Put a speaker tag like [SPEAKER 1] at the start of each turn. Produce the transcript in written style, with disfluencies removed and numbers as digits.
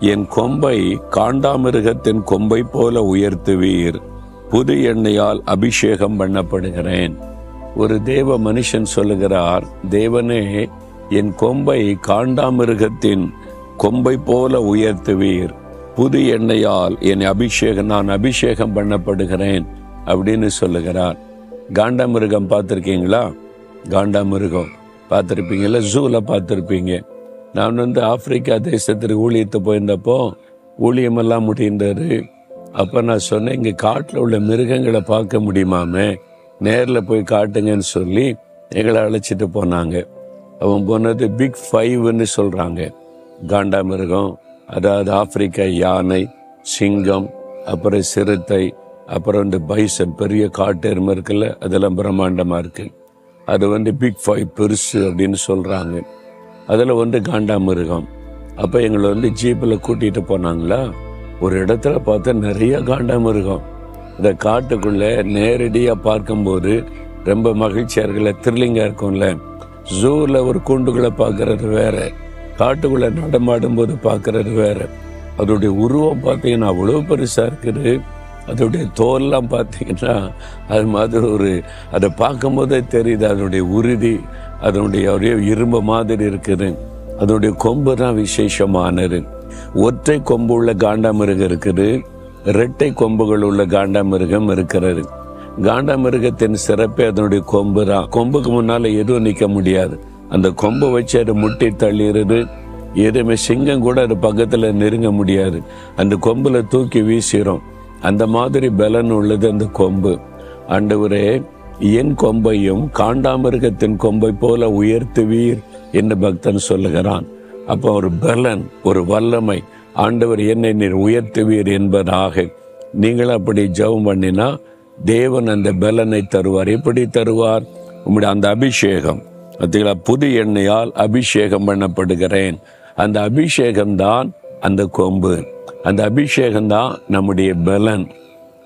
[SPEAKER 1] என் கொம்பை காண்டாமிருகத்தின் கொம்பை போல உயர்த்துவீர். புது எண்ணெயால் அபிஷேகம் பண்ணப்படுகிறேன். ஒரு தேவ மனுஷன் சொல்லுகிறார், தேவனே, என் கொம்பை காண்டாமிருகத்தின் கொம்பை போல உயர்த்துவீர். புது எண்ணெயால் நான் அபிஷேகம் பண்ணப்படுகிறேன் அப்படின்னு சொல்லுகிறார். காண்டாமிருகம் பார்த்துருக்கீங்களா? காண்டாமிருகம் பார்த்துருப்பீங்களா? ஜூல பார்த்துருப்பீங்க. நான் ஆப்பிரிக்கா தேசத்திற்கு ஊழியத்தை போயிருந்தப்போ ஊழியமெல்லாம் முடிந்தாரு. அப்போ நான் சொன்னேன், இங்கே காட்டில் உள்ள மிருகங்களை பார்க்க முடியுமாமே, நேரில் போய் காட்டுங்கன்னு சொல்லி எங்களை அழைச்சிட்டு போனாங்க. அவன் போனது பிக் 5ன்னு சொல்கிறாங்க. காண்டாமிருகம், அதாவது ஆப்பிரிக்கா யானை, சிங்கம், அப்புறம் சிறுத்தை, அப்புறம் பைசன், பெரிய காட்டெருமை இருக்குல்ல, அதெல்லாம் பிரம்மாண்டமாக இருக்குது. அது பிக் 5 பெருசு அப்படின்னு சொல்கிறாங்க. அதில் காண்டாமிருகம். அப்போ எங்களை ஜீப்பில் கூட்டிகிட்டு போனாங்களா, ஒரு இடத்துல பார்த்தா நிறைய காண்டாமிருகம். இந்த காட்டுக்குள்ளே நேரடியாக பார்க்கும்போது ரொம்ப மகிழ்ச்சியாக இருக்குல்ல, த்ரில்லிங்காக இருக்கும்ல. ஜூவில் ஒரு கூண்டுக்குள்ளே பார்க்கறது வேற, காட்டுக்குள்ளே நடமாடும் போது பார்க்கறது வேற. அதோடைய உருவம் பார்த்தீங்கன்னா அவ்வளோ பெருசாக இருக்குது. அதோடைய தோல்லாம் பார்த்தீங்கன்னா அது மாதிரி அதை பார்க்கும்போதே தெரியுது அதனுடைய உறுதி, அதனுடைய ஒரே இரும்பு மாதிரி இருக்குது. அதனுடைய கொம்பு தான் விசேஷமானது. ஒற்றை கொம்பு உள்ள காண்டாமிருகம் இருக்குது, இரட்டை கொம்புகள் உள்ள காண்டாமிருகம் இருக்கிறது. காண்டாமிருகத்தின் சிறப்பே அதனுடைய கொம்பு தான். கொம்புக்கு முன்னால எதுவும் நிற்க முடியாது. அந்த கொம்பை வச்சு அது முட்டி தள்ளிடுது. எதுவுமே சிங்கம் கூட அது பக்கத்துல நெருங்க முடியாது. அந்த கொம்புல தூக்கி வீசிடும். அந்த மாதிரி பலன் உள்ளது அந்த கொம்பு. ஆண்டவரே, என் கொம்பையும் காண்டாமிருகத்தின் கொம்பை போல உயர்த்துவீர் என்று பக்தன் சொல்லுகிறான். அப்போ ஒரு பலன், ஒரு வல்லமை, ஆண்டவர் என்னை நீர் உயர்த்துவீர் என்பதாக நீங்கள் அப்படி ஜெபம் பண்ணினா தேவன் அந்த பலனை தருவார். எப்படி தருவார்? உம்முடைய அந்த அபிஷேகம், பார்த்தீங்களா, புது எண்ணெயால் அபிஷேகம் பண்ணப்படுகிறேன். அந்த அபிஷேகம்தான் அந்த கொம்பு, அந்த அபிஷேகம்தான் நம்முடைய பலன்.